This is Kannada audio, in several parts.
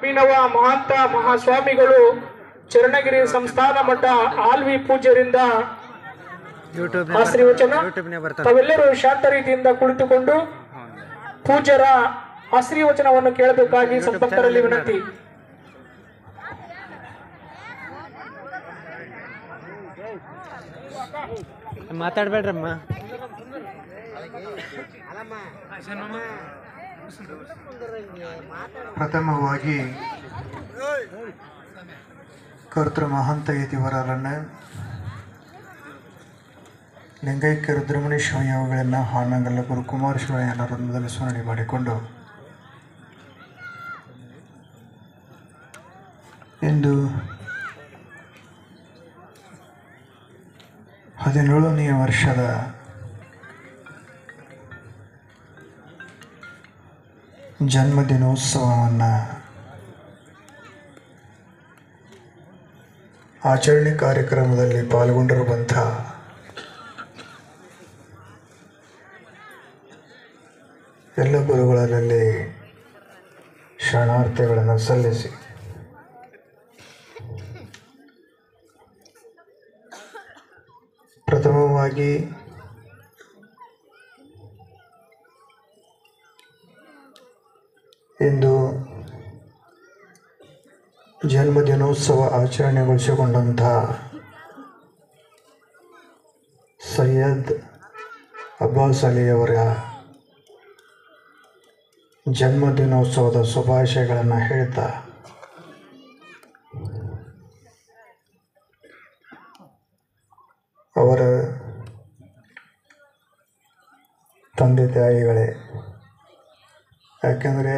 ಅಭಿನವ ಮಹಾಂತ ಮಹಾಸ್ವಾಮಿಗಳು ಚರಣಗಿರಿ ಸಂಸ್ಥಾನ ಮಠ ಆಲ್ವಿ ಪೂಜ್ಯರಿಂದ ಆಶೀರ್ವಚನ. ತಾವೆಲ್ಲರೂ ಶಾಂತ ರೀತಿಯಿಂದ ಕುಳಿತುಕೊಂಡು ಪೂಜ್ಯರ ಆಶೀರ್ವಚನವನ್ನು ಕೇಳಬೇಕಾಗಿ ಸಂಪತ್ತರಲ್ಲಿ ವಿನಂತಿ. ಮಾತಾಡ್ಬೇಡ್ರಮ್ಮ. ಪ್ರಥಮವಾಗಿ ಕರ್ತೃ ಮಹಾಂತ ಯತಿವರರನ್ನ ಲಿಂಗೈಕ್ಯ ರುದ್ರಮಣಿ ಶಿವಯೋಗಗಳನ್ನು ಹಾನಗಲ್ಲ ಗುರುಕುಮಾರ ಶಿವಯ್ಯನ ವೃಂದದಲ್ಲಿ ಸ್ಮರಣೆ ಮಾಡಿಕೊಂಡು ಇಂದು 17ನೇ ವರ್ಷದ ಜನ್ಮದಿನೋತ್ಸವವನ್ನು ಆಚರಣೆ ಕಾರ್ಯಕ್ರಮದಲ್ಲಿ ಪಾಲ್ಗೊಂಡಿರುವಂಥ ಎಲ್ಲ ಗುರುಗಳಲ್ಲಿ ಶರಣಾರ್ಥಿಗಳನ್ನು ಸಲ್ಲಿಸಿ ಪ್ರಥಮವಾಗಿ ಇಂದು ಜನ್ಮದಿನೋತ್ಸವ ಆಚರಣೆಗೊಳಿಸಿಕೊಂಡಂಥ ಸೈಯದ್ ಅಬ್ಬಾಸ್ ಅಲಿಯವರ ಜನ್ಮದಿನೋತ್ಸವದ ಶುಭಾಶಯಗಳನ್ನು ಹೇಳ್ತಾ ಅವರ ತಂದೆ ತಾಯಿಗಳೇ, ಯಾಕೆಂದರೆ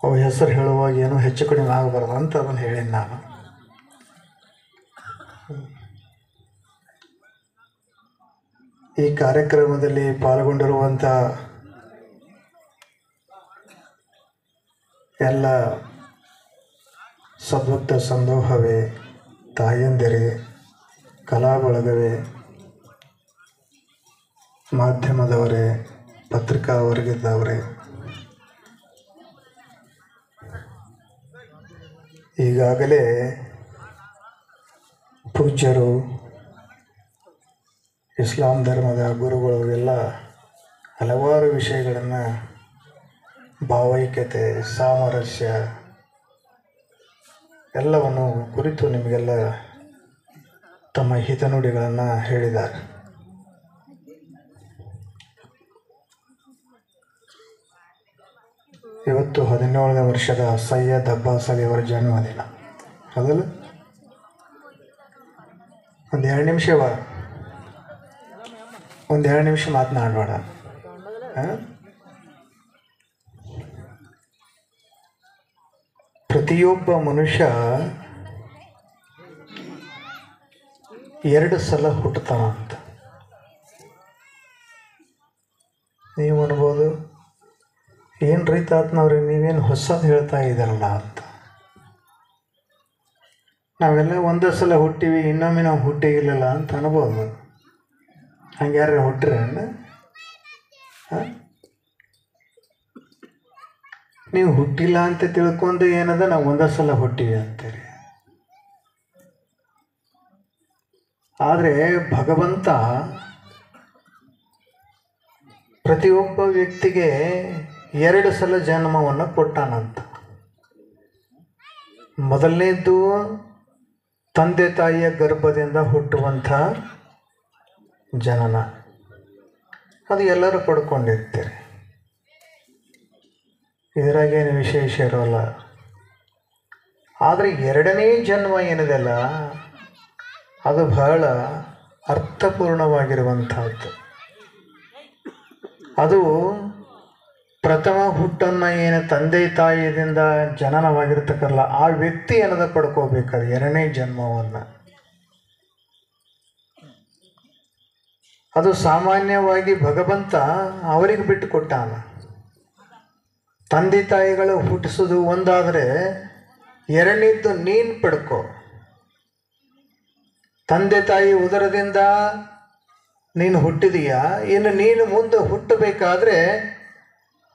ಅವ್ರ ಹೆಸರು ಹೇಳುವಾಗ ಏನೋ ಹೆಚ್ಚು ಕಡಿಮೆ ಆಗಬಾರ್ದು ಅಂತ ಅದನ್ನು ಹೇಳೀನಿ ನಾನು. ಈ ಕಾರ್ಯಕ್ರಮದಲ್ಲಿ ಪಾಲ್ಗೊಂಡಿರುವಂಥ ಎಲ್ಲ ಸದ್ಭಕ್ತ ಸಂದೋಹವೇ, ತಾಯಂದಿರೇ, ಕಲಾ ಬಳಗವೇ, ಮಾಧ್ಯಮದವರೇ, ಪತ್ರಿಕಾ ವರ್ಗದವರೇ, ಈಗಾಗಲೇ ಪೂಜ್ಯರು, ಇಸ್ಲಾಂ ಧರ್ಮದ ಗುರುಗಳು ಎಲ್ಲ ಹಲವಾರು ವಿಷಯಗಳನ್ನು ಭಾವೈಕ್ಯತೆ, ಸಾಮರಸ್ಯ ಎಲ್ಲವನ್ನು ಕುರಿತು ನಿಮಗೆಲ್ಲ ತಮ್ಮ ಹಿತನುಡಿಗಳನ್ನು ಹೇಳಿದ್ದಾರೆ. ಇವತ್ತು 17ನೇ ವರ್ಷದ ಸೈಯದ್ ಅಬ್ಬಾಸ್ ಅಲಿಯವರ ಜನ್ಮದಿನ. ಹೌದಲ್ಲ? ಒಂದು 2 ನಿಮಿಷ ಮಾತನಾಡಬೇಡ. ಪ್ರತಿಯೊಬ್ಬ ಮನುಷ್ಯ 2 ಸಲ ಹುಟ್ಟುತ್ತಾನ ಅಂತ ನೀವು ಅನ್ಬೋದು. ಏನು ರೈತ ಆತ್ನವ್ರಿ, ನೀವೇನು ಹೊಸದು ಹೇಳ್ತಾ ಇದ್ದಾರಲ್ಲ ಅಂತ. ನಾವೆಲ್ಲ ಒಂದೇ ಸಲ ಹುಟ್ಟಿವಿ, ಇನ್ನೊಮ್ಮೆ ನಾವು ಹುಟ್ಟಿಗಿಲ್ಲ ಅಂತ ಅನ್ಬೋದು. ಹಂಗೆ ಯಾರು ಹುಟ್ಟಿರಿ ನೀವು ಹುಟ್ಟಿಲ್ಲ ಅಂತ ತಿಳ್ಕೊಂಡು ಏನದ ನಾವು ಒಂದೇ ಸಲ ಹುಟ್ಟಿವಿ ಅಂತೀರಿ. ಆದರೆ ಭಗವಂತ ಪ್ರತಿಯೊಬ್ಬ ವ್ಯಕ್ತಿಗೆ 2 ಸಲ ಜನ್ಮವನ್ನು ಕೊಟ್ಟಾನಂತ. ಮೊದಲನೇದ್ದು ತಂದೆ ತಾಯಿಯ ಗರ್ಭದಿಂದ ಹುಟ್ಟುವಂಥ ಜನನ, ಅದು ಎಲ್ಲರೂ ಪಡ್ಕೊಂಡಿರ್ತೀರಿ, ಇದರಾಗೇನು ವಿಶೇಷ ಇರೋಲ್ಲ. ಆದರೆ 2ನೇ ಜನ್ಮ ಏನಿದೆಯಲ್ಲ, ಅದು ಬಹಳ ಅರ್ಥಪೂರ್ಣವಾಗಿರುವಂಥದ್ದು. ಅದು ಪ್ರಥಮ ಹುಟ್ಟನ್ನು ಏನು ತಂದೆ ತಾಯಿಯಿಂದ ಜನನವಾಗಿರ್ತಕ್ಕಲ್ಲ, ಆ ವ್ಯಕ್ತಿ ಏನದ ಪಡ್ಕೋಬೇಕಾದ್ರೆ 2ನೇ ಜನ್ಮವನ್ನು. ಅದು ಸಾಮಾನ್ಯವಾಗಿ ಭಗವಂತ ಅವರಿಗೆ ಬಿಟ್ಟು ಕೊಟ್ಟಾನ. ತಂದೆ ತಾಯಿಗಳು ಹುಟ್ಟಿಸೋದು ಒಂದಾದರೆ 2ನೇದ್ದು ನೀನು ಪಡ್ಕೋ. ತಂದೆ ತಾಯಿ ಉದರದಿಂದ ನೀನು ಹುಟ್ಟಿದೀಯಾ, ಇನ್ನು ನೀನು ಮುಂದೆ ಹುಟ್ಟಬೇಕಾದ್ರೆ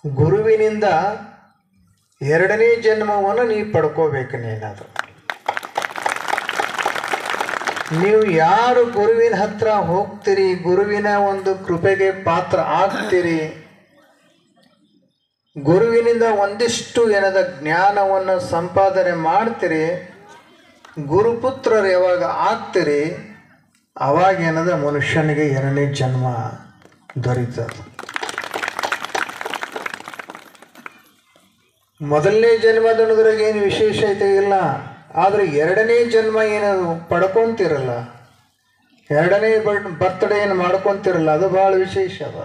ಗುರುವಿನಿಂದ ಎರಡನೇ ಜನ್ಮವನ್ನು ನೀವು ಪಡ್ಕೋಬೇಕು. ನೀನಾದರೂ ನೀವು ಯಾರು ಗುರುವಿನ ಹತ್ರ ಹೋಗ್ತೀರಿ, ಗುರುವಿನ ಒಂದು ಕೃಪೆಗೆ ಪಾತ್ರ ಆಗ್ತೀರಿ, ಗುರುವಿನಿಂದ ಒಂದಿಷ್ಟು ಏನದ ಜ್ಞಾನವನ್ನು ಸಂಪಾದನೆ ಮಾಡ್ತೀರಿ, ಗುರುಪುತ್ರರು ಯಾವಾಗ ಆಗ್ತೀರಿ ಅವಾಗ ಏನದ ಮನುಷ್ಯನಿಗೆ ಎರಡನೇ ಜನ್ಮ ದೊರೀತದೆ. ಮೊದಲನೇ ಜನ್ಮದೊಳದ್ರಾಗ ಏನು ವಿಶೇಷತೆ ಇಲ್ಲ, ಆದರೆ ಎರಡನೇ ಜನ್ಮ ಏನದು ಪಡ್ಕೊತಿರಲ್ಲ, ಎರಡನೇ ಬರ್ತ್ಡೇ ಏನು ಮಾಡ್ಕೊತಿರಲ್ಲ, ಅದು ಭಾಳ ವಿಶೇಷ ಅದ.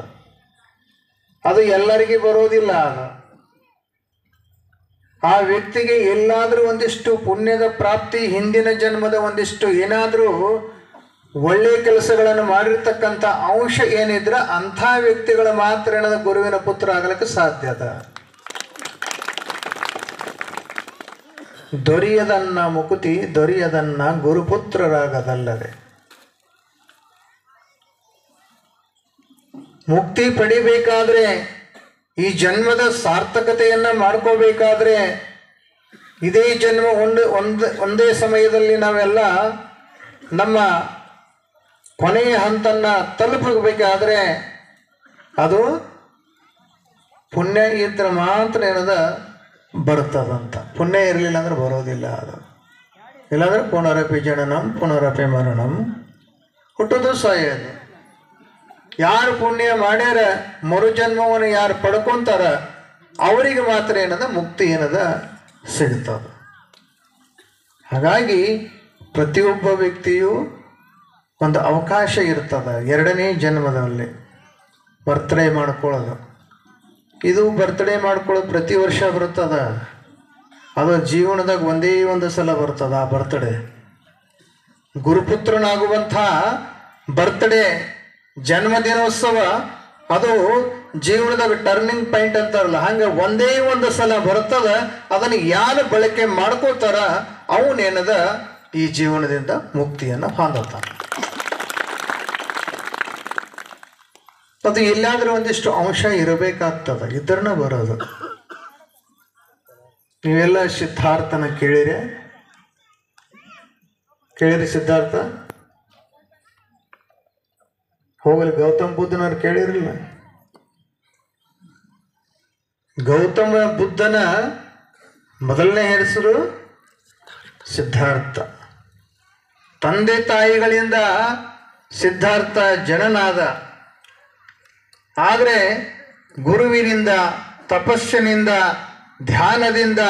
ಅದು ಎಲ್ಲರಿಗೂ ಬರೋದಿಲ್ಲ. ಅದು ಆ ವ್ಯಕ್ತಿಗೆ ಎಲ್ಲಾದರೂ ಒಂದಿಷ್ಟು ಪುಣ್ಯದ ಪ್ರಾಪ್ತಿ, ಹಿಂದಿನ ಜನ್ಮದ ಒಂದಿಷ್ಟು ಏನಾದರೂ ಒಳ್ಳೆಯ ಕೆಲಸಗಳನ್ನು ಮಾಡಿರ್ತಕ್ಕಂಥ ಅಂಶ ಏನಿದ್ರೆ ಅಂಥ ವ್ಯಕ್ತಿಗಳ ಮಾತ್ರ ಏನದ ಗುರುವಿನ ಪುತ್ರ ಆಗಲಿಕ್ಕೆ ಸಾಧ್ಯ ಅದ. ದೊರೆಯದನ್ನ ಮುಕುತಿ, ದೊರೆಯದನ್ನ ಗುರುಪುತ್ರರಾಗದಲ್ಲದೆ. ಮುಕ್ತಿ ಪಡಿಬೇಕಾದ್ರೆ, ಈ ಜನ್ಮದ ಸಾರ್ಥಕತೆಯನ್ನ ಮಾಡ್ಕೋಬೇಕಾದ್ರೆ, ಇದೇ ಜನ್ಮ ಒಂದೇ ಸಮಯದಲ್ಲಿ ನಾವೆಲ್ಲ ನಮ್ಮ ಕೊನೆಯ ಹಂತನ್ನ ತಲುಪಬೇಕಾದ್ರೆ ಅದು ಪುಣ್ಯ ಇದ್ರೆ ಮಾತ್ರ ಏನದ ಬರ್ತದಂತ. ಪುಣ್ಯ ಇರಲಿಲ್ಲ ಅಂದ್ರೆ ಬರೋದಿಲ್ಲ. ಅದು ಇಲ್ಲಾಂದ್ರೆ ಪುನರಪಿ ಜನನಂ ಪುನರಪಿ ಮರಣಂ, ಹುಟ್ಟೋದು ಸಾಯೋದು. ಯಾರು ಪುಣ್ಯ ಮಾಡ್ಯಾರ, ಮರುಜನ್ಮವನ್ನು ಯಾರು ಪಡ್ಕೊಂತಾರ ಅವರಿಗೆ ಮಾತ್ರ ಏನದ ಮುಕ್ತಿ ಏನದ ಸಿಗ್ತದ. ಹಾಗಾಗಿ ಪ್ರತಿಯೊಬ್ಬ ವ್ಯಕ್ತಿಯು ಒಂದು ಅವಕಾಶ ಇರ್ತದೆ ಎರಡನೇ ಜನ್ಮದಲ್ಲಿ ಬರ್ತ್ಡೇ ಮಾಡ್ಕೊಳ್ಳೋದು. ಇದು ಬರ್ತ್ಡೇ ಮಾಡ್ಕೊಳ್ಳೋದು ಪ್ರತಿ ವರ್ಷ ಬರ್ತದ. ಅದು ಜೀವನದಾಗ ಒಂದೇ ಒಂದು ಸಲ ಬರ್ತದ ಆ ಬರ್ತ್ಡೇ. ಗುರುಪುತ್ರನಾಗುವಂಥ ಬರ್ತ್ಡೇ, ಜನ್ಮದಿನೋತ್ಸವ, ಅದು ಜೀವನದಾಗ ಟರ್ನಿಂಗ್ ಪಾಯಿಂಟ್ ಅಂತಾರಲ್ಲ, ಹಂಗೆ ಒಂದೇ ಒಂದು ಸಲ ಬರ್ತದ. ಅದನ್ನು ಯಾರು ಬಳಕೆ ಮಾಡ್ಕೋತಾರ ಅವನೇನದ ಈ ಜೀವನದಿಂದ ಮುಕ್ತಿಯನ್ನು ಹೊಂದತಾನ. ಅದು ಎಲ್ಲಾದ್ರೂ ಒಂದಿಷ್ಟು ಅಂಶ ಇರಬೇಕಾಗ್ತದ, ಇದ್ರನ್ನ ಬರೋದು. ನೀವೆಲ್ಲ ಸಿದ್ಧಾರ್ಥನ ಕೇಳಿರಿ ಸಿದ್ಧಾರ್ಥ? ಹೋಗಲಿ, ಗೌತಮ ಬುದ್ಧನವ್ರು ಕೇಳಿರಲಿಲ್ಲ? ಗೌತಮ ಬುದ್ಧನ ಮೊದಲನೇ ಹೆಸರು ಸಿದ್ಧಾರ್ಥ. ತಂದೆ ತಾಯಿಗಳಿಂದ ಸಿದ್ಧಾರ್ಥ ಜನನಾದ. ಆದರೆ ಗುರುವಿನಿಂದ, ತಪಸ್ಸಿನಿಂದ, ಧ್ಯಾನದಿಂದ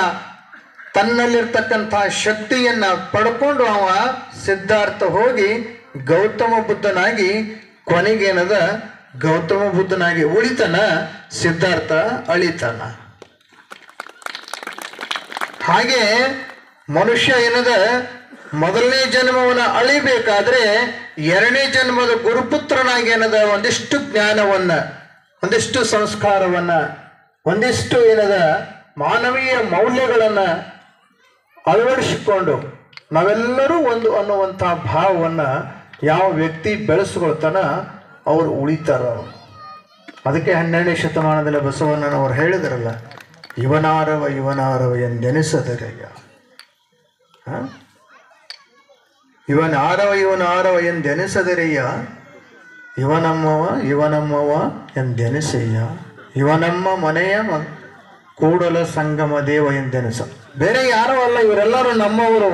ತನ್ನಲ್ಲಿರ್ತಕ್ಕಂಥ ಶಕ್ತಿಯನ್ನು ಪಡ್ಕೊಂಡು ಅವ ಸಿದ್ಧಾರ್ಥ ಹೋಗಿ ಗೌತಮ ಬುದ್ಧನಾಗಿ ಕೊನೆಗೇನದ ಗೌತಮ ಬುದ್ಧನಾಗಿ ಉಳಿತಾನ, ಸಿದ್ಧಾರ್ಥ ಅಳಿತಾನ. ಹಾಗೆ ಮನುಷ್ಯ ಏನದ ಮೊದಲನೇ ಜನ್ಮವನ್ನು ಅಳಿಬೇಕಾದ್ರೆ ಎರಡನೇ ಜನ್ಮದ ಗುರುಪುತ್ರನಾಗಿ ಏನದ ಒಂದಿಷ್ಟು ಜ್ಞಾನವನ್ನ, ಒಂದಿಷ್ಟು ಸಂಸ್ಕಾರವನ್ನ, ಒಂದಿಷ್ಟು ಏನದ ಮಾನವೀಯ ಮೌಲ್ಯಗಳನ್ನ ಅಳವಡಿಸಿಕೊಂಡು ನಾವೆಲ್ಲರೂ ಒಂದು ಅನ್ನುವಂಥ ಭಾವವನ್ನು ಯಾವ ವ್ಯಕ್ತಿ ಬೆಳೆಸ್ಕೊಳ್ತಾನ ಅವರು ಉಳಿತಾರ. ಅದಕ್ಕೆ 12ನೇ ಶತಮಾನದಲ್ಲಿ ಬಸವಣ್ಣನವರು ಹೇಳಿದ್ರಲ್ಲ, ಇವನಾರವ ಎಂದೆನಿಸದರಯ್ಯ. ಇವನಾರವ ಎಂದೆನಿಸದರಯ್ಯ, ಇವನಮ್ಮವ ಎಂದೆನಿಸಯ್ಯ, ಇವನಮ್ಮ ಮನೆಯ ಕೂಡಲ ಸಂಗಮ ದೇವ ಎಂದೆನಿಸ. ಬೇರೆ ಯಾರೋ ಅಲ್ಲ, ಇವರೆಲ್ಲರೂ ನಮ್ಮವರು,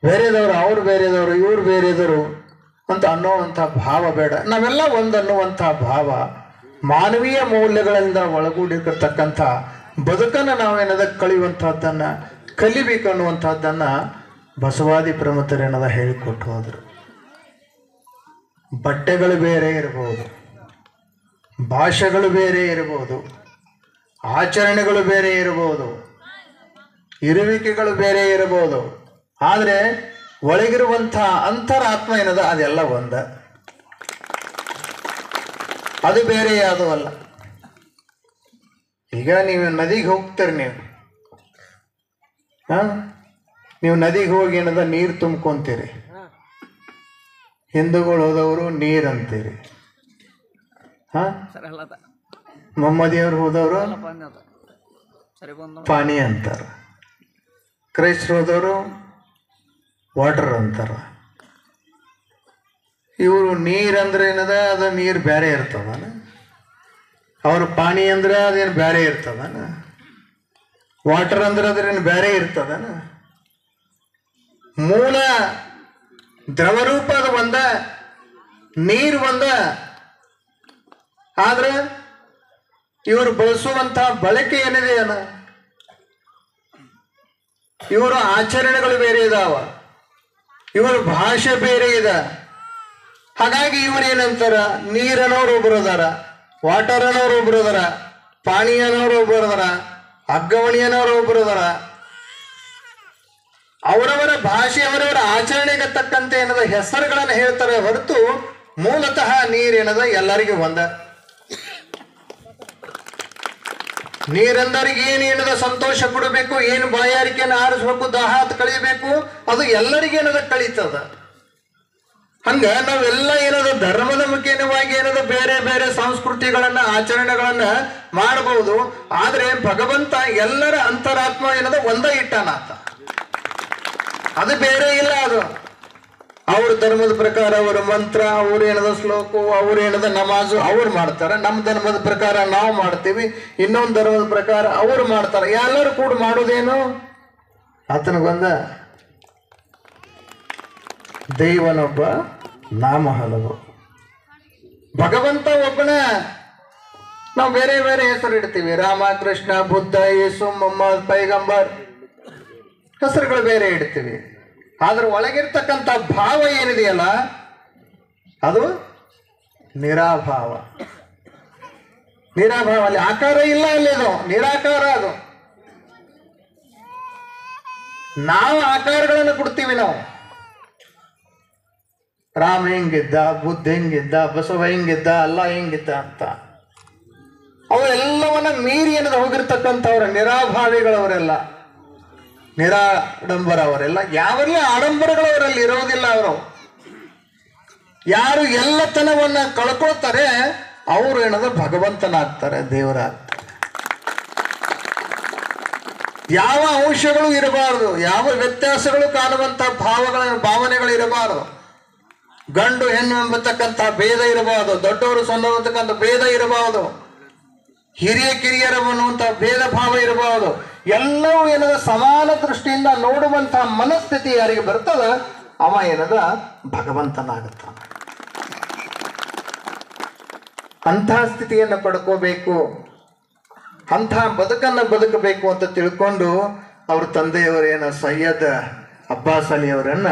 ಬೇರೆದವರು, ಅವ್ರು ಬೇರೆದವರು, ಇವ್ರು ಬೇರೆದವರು ಅಂತ ಅನ್ನುವಂಥ ಭಾವ ಬೇಡ. ನಾವೆಲ್ಲ ಒಂದು ಅನ್ನುವಂಥ ಭಾವ, ಮಾನವೀಯ ಮೌಲ್ಯಗಳಿಂದ ಒಳಗೂಡಿರ್ತಕ್ಕಂಥ ಬದುಕನ್ನು ನಾವೇನದ ಕಳೆಯುವಂಥದ್ದನ್ನು ಕಲಿಬೇಕು ಅನ್ನುವಂಥದ್ದನ್ನು ಬಸವಾದಿ ಪ್ರಮುಖರೇನದ ಹೇಳಿಕೊಟ್ಟು ಹೋದರು. ಬಟ್ಟೆಗಳು ಬೇರೆ ಇರಬಹುದು, ಭಾಷೆಗಳು ಬೇರೆ ಇರಬಹುದು, ಆಚರಣೆಗಳು ಬೇರೆ ಇರಬಹುದು, ಇರುವಿಕೆಗಳು ಬೇರೆ ಇರಬಹುದು, ಆದರೆ ಒಳಗಿರುವಂಥ ಅಂತರಾತ್ಮ ಏನದ ಅದೆಲ್ಲ ಒಂದ. ಅದು ಬೇರೆ ಯಾವುದೂ ಅಲ್ಲ. ಈಗ ನೀವು ನದಿಗೆ ಹೋಗ್ತೀರಿ, ನೀವು ನದಿಗೆ ಹೋಗಿ ಏನದ ನೀರು ತುಂಬ್ಕೊಂತೀರಿ. ಹಿಂದೂಗಳು ಹೋದವರು ನೀರು ಅಂತೀರಿ, ಮೊಹಮ್ಮದಿಯವರು ಹೋದವರು ಪಾನಿ ಅಂತಾರ, ಕ್ರೈಸ್ತರದವರು ವಾಟರ್ ಅಂತಾರ. ಇವರು ನೀರು ಅಂದ್ರೆ ಏನದ, ಅದು ನೀರು ಬೇರೆ ಇರ್ತದನ. ಅವ್ರು ಪಾನಿ ಅಂದ್ರೆ ಅದೇನು ಬೇರೆ ಇರ್ತದನ. ವಾಟರ್ ಅಂದ್ರೆ ಅದ್ರೇನು ಬೇರೆ ಇರ್ತದನ. ಮೂಲ ದ್ರವರೂಪ ಅದು ಒಂದ, ನೀರು ಒಂದ. ಆದ್ರೆ ಇವರು ಬಳಸುವಂತ ಬಳಕೆ ಏನಿದೆ ಅಲ್ಲ, ಇವರ ಆಚರಣೆಗಳು ಬೇರೆ ಇದಾವ, ಇವರ ಭಾಷೆ ಬೇರೆ ಇದೆ. ಹಾಗಾಗಿ ಇವರು ಏನಂತಾರ, ನೀರ್ ಅನ್ನೋರು ಒಬ್ರು ಅದಾರ, ವಾಟರ್ ಅನ್ನೋರು ಒಬ್ರು ಅದಾರ, ಪಾನಿ ಅನ್ನೋರು ಒಬ್ರು ಅದಾರ, ಅಗ್ಗವಣಿ ಅನ್ನೋರು ಒಬ್ರು ಅದಾರ. ಅವರವರ ಭಾಷೆ ಅವರವರ ಆಚರಣೆಗೆ ತಕ್ಕಂತೆ ಏನದ ಹೆಸರುಗಳನ್ನ ಹೇಳ್ತಾರೆ ಹೊರತು ಮೂಲತಃ ನೀರೇನದ ಎಲ್ಲರಿಗೂ ಒಂದ. ನೀರೆಂದರಿಗೆ ಏನೇನದ ಸಂತೋಷ ಕೊಡಬೇಕು, ಏನು ಬಾಯಾರಿಕೆಯನ್ನು ಆರಿಸ್ಬೇಕು, ದಾಹಾತ್ ಕಳಿಬೇಕು, ಅದು ಎಲ್ಲರಿಗೇನದ ಕಳೀತದ. ಹಂಗ ನಾವೆಲ್ಲ ಏನದ ಧರ್ಮದ ಮುಖೇನವಾಗಿ ಏನದ ಬೇರೆ ಬೇರೆ ಸಂಸ್ಕೃತಿಗಳನ್ನ ಆಚರಣೆಗಳನ್ನ ಮಾಡಬಹುದು. ಆದ್ರೆ ಭಗವಂತ ಎಲ್ಲರ ಅಂತರಾತ್ಮ ಏನದ ಒಂದ ಇಟ್ಟಾನಾತ, ಅದು ಬೇರೆ ಇಲ್ಲ. ಅದು ಅವ್ರ ಧರ್ಮದ ಪ್ರಕಾರ ಅವರ ಮಂತ್ರ, ಅವ್ರು ಏನದ ಶ್ಲೋಕು, ಅವ್ರು ಏನದ ನಮಾಜು ಅವ್ರು ಮಾಡ್ತಾರೆ. ನಮ್ಮ ಧರ್ಮದ ಪ್ರಕಾರ ನಾವು ಮಾಡ್ತೀವಿ, ಇನ್ನೊಂದು ಧರ್ಮದ ಪ್ರಕಾರ ಅವ್ರು ಮಾಡ್ತಾರೆ. ಎಲ್ಲರೂ ಕೂಡ ಮಾಡೋದೇನು, ಆತನಿಗೊಂದ ದೈವನೊಬ್ಬ, ನಾಮ ಹಲವು. ಭಗವಂತ ಒಬ್ಬನ ನಾವು ಬೇರೆ ಬೇರೆ ಹೆಸರು ಇಡ್ತೀವಿ. ರಾಮ, ಕೃಷ್ಣ, ಬುದ್ಧ, ಯೇಸು, ಮೊಹಮ್ಮದ್, ಪೈಗಂಬರ್ ಹೆಸರುಗಳು ಬೇರೆ ಇಡ್ತೀವಿ. ಆದ್ರೆ ಒಳಗಿರ್ತಕ್ಕಂಥ ಭಾವ ಏನಿದೆಯಲ್ಲ ಅದು ನಿರಾಭಾವ. ನಿರಾಭಾವ, ಅಲ್ಲಿ ಆಕಾರ ಇಲ್ಲ, ಅಲ್ಲಿ ಅದು ನಿರಾಕಾರ. ಅದು ನಾವು ಆಕಾರಗಳನ್ನು ಕೊಡ್ತೀವಿ. ನಾವು ರಾಮ ಹೆಂಗಿದ್ದ, ಬುದ್ಧ ಹೆಂಗಿದ್ದ, ಬಸವ ಹೆಂಗಿದ್ದ, ಅಲ್ಲ ಹೆಂಗಿದ್ದ ಅಂತ ಅವೆಲ್ಲವನ್ನ ಮೀರಿ ಏನದ ಹೋಗಿರ್ತಕ್ಕಂಥವ್ರ ನಿರಾಭಾವಿಗಳವರೆಲ್ಲ, ನಿರಾಡಂಬರ ಅವರೆಲ್ಲ. ಯಾವೆಲ್ಲ ಆಡಂಬರಗಳವರಲ್ಲಿ ಇರೋದಿಲ್ಲ. ಅವರು ಯಾರು ಎಲ್ಲತನವನ್ನ ಕಳ್ಕೊಳ್ತಾರೆ ಅವರು ಏನದ ಭಗವಂತನಾಗ್ತಾರೆ, ದೇವರಾಗ್ತಾರೆ. ಯಾವ ಅಂಶಗಳು ಇರಬಾರದು, ಯಾವ ವ್ಯತ್ಯಾಸಗಳು ಕಾಣುವಂತ ಭಾವನೆಗಳು ಇರಬಾರದು. ಗಂಡು ಹೆಣ್ಣು ಎಂಬತಕ್ಕಂಥ ಭೇದ ಇರಬಾರದು, ದೊಡ್ಡವರು ಸಣ್ಣ ಅಂತಕ್ಕಂಥ ಭೇದ ಇರಬಾರದು, ಹಿರಿಯ ಕಿರಿಯರ ಅನ್ನುವಂಥ ಭೇದ ಭಾವ ಇರಬಾರದು. ಎಲ್ಲವೂ ಏನದ ಸಮಾನ ದೃಷ್ಟಿಯಿಂದ ನೋಡುವಂತಹ ಮನಸ್ಥಿತಿ ಯಾರಿಗೆ ಬರ್ತದ ಅವ ಏನದ ಭಗವಂತನಾಗುತ್ತಾನ. ಅಂತಹ ಸ್ಥಿತಿಯನ್ನು ಪಡ್ಕೋಬೇಕು, ಅಂತಹ ಬದುಕನ್ನು ಬದುಕಬೇಕು ಅಂತ ತಿಳ್ಕೊಂಡು ಅವ್ರ ತಂದೆಯವರೇನ ಸೈಯದ್ ಅಬ್ಬಾಸ್ ಅಲಿ ಅವರನ್ನ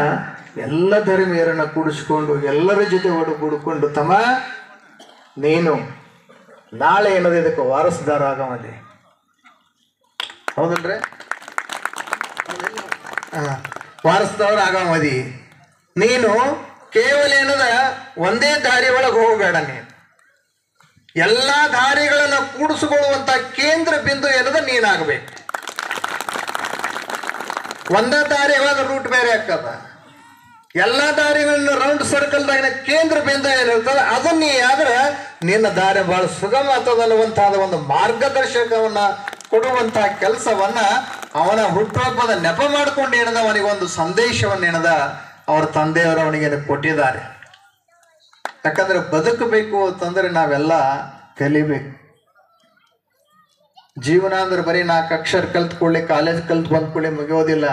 ಎಲ್ಲ ಧರ್ಮೀಯರನ್ನ ಕೂಡಿಸ್ಕೊಂಡು ಎಲ್ಲರ ಜೊತೆ ಒಡಗೂಡಿಕೊಂಡು, ತಮ್ಮ ನೀನು ನಾಳೆ ಏನದ ಇದಕ್ಕೆ ವಾರಸುದಾರ ಆಗಮಲ್ಲಿ, ಹೌದಲ್ರಿ, ವಾರಸುದವ್ರ ಆಗಮದಿ. ನೀನು ಕೇವಲ ಏನದ ಒಂದೇ ದಾರಿ ಒಳಗೆ ಹೋಗಬೇಡ, ನೀನು ಎಲ್ಲಾ ದಾರಿಗಳನ್ನ ಕೂಡಿಸಿಕೊಳ್ಳುವಂತ ಕೇಂದ್ರ ಬಿಂದು ಏನದ ನೀನಾಗಬೇಕು. ಒಂದೇ ದಾರಿ ಹೋದ ರೂಟ್ ಬೇರೆ ಆಗ್ತದ. ಎಲ್ಲಾ ದಾರಿಗಳನ್ನ ರೌಂಡ್ ಸರ್ಕಲ್ದಾಗ ಕೇಂದ್ರ ಬಿಂದು ಏನಿರ್ತದ ಅದನ್ನ ನೀ ಆದ್ರೆ ನಿನ್ನ ದಾರಿ ಬಹಳ ಸುಗಮ ಆಗ್ತದ ಅನ್ನುವಂತಹದ ಒಂದು ಮಾರ್ಗದರ್ಶಕವನ್ನ ಕೊಡುವಂತಹ ಕೆಲಸವನ್ನ ಅವನ ಹುಟ್ಟುಹಬ್ಬದ ನೆಪ ಮಾಡಿಕೊಂಡು ಏನದ ಅವನಿಗೊಂದು ಸಂದೇಶವನ್ನು ಏನದ ಅವ್ರ ತಂದೆಯವರು ಅವನಿಗೆ ಕೊಟ್ಟಿದ್ದಾರೆ. ಯಾಕಂದ್ರೆ ಬದುಕಬೇಕು ಅಂತಂದ್ರೆ ನಾವೆಲ್ಲ ಕಲಿಬೇಕು. ಜೀವನ ಅಂದ್ರೆ ಬರೀ 4 ಅಕ್ಷರ ಕಲ್ತ್ಕೊಳ್ಳಿ, ಕಾಲೇಜ್ ಕಲ್ತ್ ಬಂದ್ಕೊಳ್ಳಿ ಮುಗಿಯೋದಿಲ್ಲ.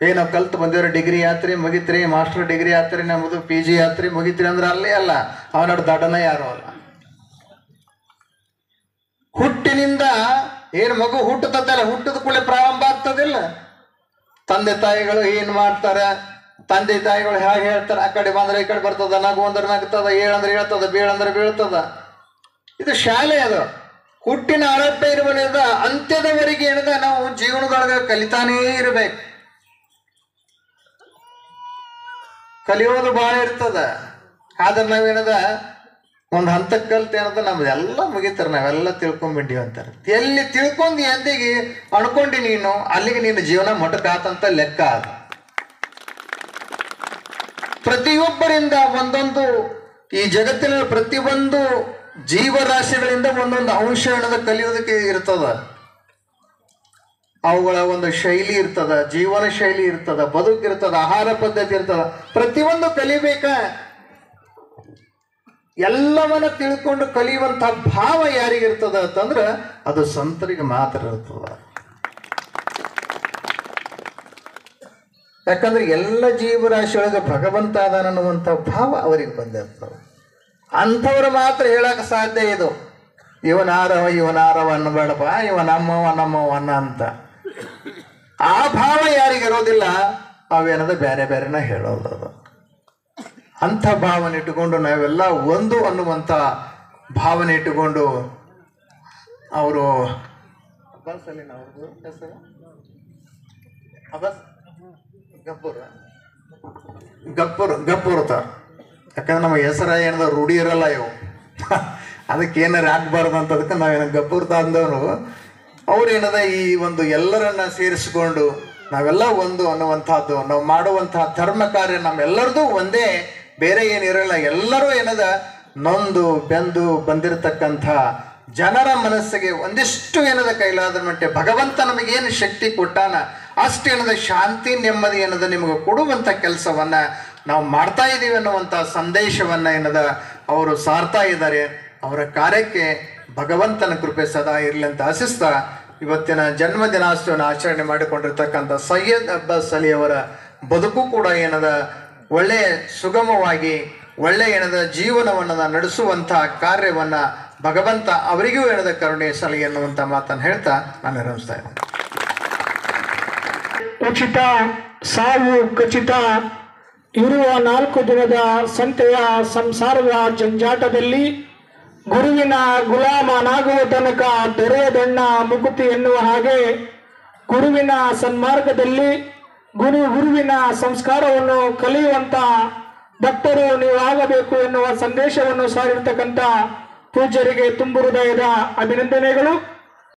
ನಾವು ಕಲ್ತ್ ಬಂದಿವ್ರಿ, ಡಿಗ್ರಿ ಆತ್ರಿ ಮುಗಿತ್ರಿ, ಮಾಸ್ಟರ್ ಡಿಗ್ರಿ ಆತ್ರಿ, ನಮ್ಮದು PG ಆತ್ರಿ ಮುಗಿತ್ರಿ ಅಂದ್ರೆ ಅಲ್ಲೇ ಅಲ್ಲ. ಅವನೋಡ ದಡನ ಯಾರು ಅಲ್ಲ. ಹುಟ್ಟಿನಿಂದ ಏನು ಮಗು ಹುಟ್ಟುತ್ತಲ್ಲ, ಹುಟ್ಟದ ಕೂಡಲೇ ಪ್ರಾರಂಭ ಆಗ್ತದಿಲ್ಲ. ತಂದೆ ತಾಯಿಗಳು ಏನ್ ಮಾಡ್ತಾರೆ, ತಂದೆ ತಾಯಿಗಳು ಹೇಗೆ ಹೇಳ್ತಾರೆ, ಆ ಕಡೆ ಬಂದ್ರೆ ಈ ಕಡೆ ಬರ್ತದ, ನಗು ಅಂದ್ರೆ ನಗ್ತದ, ಏಳಂದ್ರೆ ಹೇಳ್ತದ, ಬೀಳಂದ್ರೆ ಬೀಳ್ತದ. ಇದು ಶಾಲೆ. ಅದು ಹುಟ್ಟಿನ ಆರಂಭ ಇರುವನಿಂದ ಅಂತ್ಯದವರೆಗೆ ಏನದ ನಾವು ಜೀವನದೊಳಗೆ ಕಲಿತಾನೇ ಇರಬೇಕು. ಕಲಿಯೋದು ಬಹಳ ಇರ್ತದ. ಆದ್ರೆ ನಾವೇನದ ಒಂದು ಹಂತಕ್ಕೆ ಕಲ್ತ ಏನದ ನಮ್ದೆಲ್ಲ ಮುಗಿತಾರ, ನಾವೆಲ್ಲ ತಿಳ್ಕೊಂಡ್ಬಿಟ್ಟಿವಿ ಅಂತಾರೆ. ಎಲ್ಲಿ ತಿಳ್ಕೊಂಡಿ ಎಂದಿಗೆ ಅನ್ಕೊಂಡಿ ನೀನು ಅಲ್ಲಿಗೆ ನಿನ್ನ ಜೀವನ ಮೊಟಕಾತಂತ ಲೆಕ್ಕ. ಅದು ಪ್ರತಿಯೊಬ್ಬರಿಂದ ಒಂದೊಂದು, ಈ ಜಗತ್ತಿನ ಪ್ರತಿಯೊಂದು ಜೀವರಾಶಿಗಳಿಂದ ಒಂದೊಂದು ಅಂಶ ಏನದ ಕಲಿಯೋದಕ್ಕೆ ಇರ್ತದ. ಅವುಗಳ ಒಂದು ಶೈಲಿ ಇರ್ತದ, ಜೀವನ ಶೈಲಿ ಇರ್ತದ, ಬದುಕಿರ್ತದ, ಆಹಾರ ಪದ್ಧತಿ ಇರ್ತದ. ಪ್ರತಿಯೊಂದು ಕಲಿಬೇಕ. ಎಲ್ಲವನ್ನ ತಿಳ್ಕೊಂಡು ಕಲಿಯುವಂಥ ಭಾವ ಯಾರಿಗಿರ್ತದ ಅಂತಂದ್ರೆ ಅದು ಸಂತರಿಗೆ ಮಾತ್ರ ಇರ್ತದ. ಯಾಕಂದ್ರೆ ಎಲ್ಲ ಜೀವರಾಶಿಯೊಳಗೆ ಭಗವಂತ ಅದಾನ ಅನ್ನುವಂಥ ಭಾವ ಅವರಿಗೆ ಬಂದಿರ್ತದೆ. ಅಂಥವ್ರು ಮಾತ್ರ ಹೇಳಕ್ಕೆ ಸಾಧ್ಯ ಇದು. ಇವನಾರವ ಅನ್ನಬೇಡಪ್ಪ, ಇವ ನಮ್ಮವ ಅಂತ. ಆ ಭಾವ ಯಾರಿಗಿರೋದಿಲ್ಲ ಅವೇನದ ಬೇರೆ ಬೇರೆನ ಹೇಳೋದು. ಅದು ಅಂಥ ಭಾವನೆ ಇಟ್ಟುಕೊಂಡು ನಾವೆಲ್ಲ ಒಂದು ಅನ್ನುವಂಥ ಭಾವನೆ ಇಟ್ಟುಕೊಂಡು ಅವರು ಗಬ್ಬುರ್ತ. ಯಾಕಂದ್ರೆ ನಮ್ಮ ಹೆಸರ ಏನದ ರೂಢಿ ಇರಲ್ಲ ಇವು, ಅದಕ್ಕೆ ಏನಾರು ಆಗ್ಬಾರ್ದು ಅಂತದಕ್ಕೆ ನಾವೇನ ಗಬ್ಬುರ್ತ ಅಂದವರು ಅವ್ರೇನದ ಈ ಒಂದು ಎಲ್ಲರನ್ನ ಸೇರಿಸಿಕೊಂಡು ನಾವೆಲ್ಲ ಒಂದು ಅನ್ನುವಂಥದ್ದು, ನಾವು ಮಾಡುವಂತಹ ಧರ್ಮ ಕಾರ್ಯ ನಮ್ಮೆಲ್ಲರದು ಒಂದೇ, ಬೇರೆ ಏನಿರಲ್ಲ. ಎಲ್ಲರೂ ಏನದ ನೊಂದು ಬೆಂದು ಬಂದಿರತಕ್ಕಂಥ ಜನರ ಮನಸ್ಸಿಗೆ ಒಂದಿಷ್ಟು ಏನದ ಕೈಲಾದ ಮಟ್ಟೆ ಭಗವಂತ ನಮಗೇನು ಶಕ್ತಿ ಕೊಟ್ಟಾನ ಅಷ್ಟು ಏನದ ಶಾಂತಿ ನೆಮ್ಮದಿ ಏನದ ನಿಮಗೆ ಕೊಡುವಂಥ ಕೆಲಸವನ್ನ ನಾವು ಮಾಡ್ತಾ ಇದ್ದೀವಿ ಅನ್ನುವಂಥ ಸಂದೇಶವನ್ನ ಏನದ ಅವರು ಸಾರ್ತಾ ಇದ್ದಾರೆ. ಅವರ ಕಾರ್ಯಕ್ಕೆ ಭಗವಂತನ ಕೃಪೆ ಸದಾ ಇರಲಿ ಅಂತ ಆಶಿಸ್ತಾ ಇವತ್ತಿನ ಜನ್ಮದಿನಾಚರಣೆ ಆಚರಣೆ ಮಾಡಿಕೊಂಡಿರ್ತಕ್ಕಂಥ ಸೈಯದ್ ಅಬ್ಬಾಸ್ ಅಲಿ ಅವರ ಬದುಕು ಕೂಡ ಏನದ ಒಳ್ಳೆಯ ಸುಗಮವಾಗಿ ಒಳ್ಳೆಯ ಏನದ ಜೀವನವನ್ನು ನಡೆಸುವಂಥ ಕಾರ್ಯವನ್ನ ಭಗವಂತ ಅವರಿಗೂ ಏನದ ಕರುಣೆ ಸಲಿ ಎನ್ನುವಂಥ ಮಾತನ್ನು ಹೇಳ್ತಾ ನಾನು ವಿರಮಿಸ್ತಾ ಇದ್ದೇನೆ. ಉಚಿತ ಸಾವು ಖಚಿತ ಇರುವ 4 ದಿನದ ಸಂತೆಯ ಸಂಸಾರದ ಜಂಜಾಟದಲ್ಲಿ ಗುರುವಿನ ಗುಲಾಮನಾಗುವ ತನಕ ದೊರೆಯದಣ್ಣ ಮುಕುತಿ ಎನ್ನುವ ಹಾಗೆ ಗುರುವಿನ ಸನ್ಮಾರ್ಗದಲ್ಲಿ ಗುರುವಿನ ಸಂಸ್ಕಾರವನ್ನು ಕಲಿಯುವಂತ ಭಕ್ತರು ನೀವಾಗಬೇಕು ಎನ್ನುವ ಸಂದೇಶವನ್ನು ಸಾರಿರ್ತಕ್ಕಂಥ ಪೂಜ್ಯರಿಗೆ ತುಂಬು ಹೃದಯದ ಅಭಿನಂದನೆಗಳು.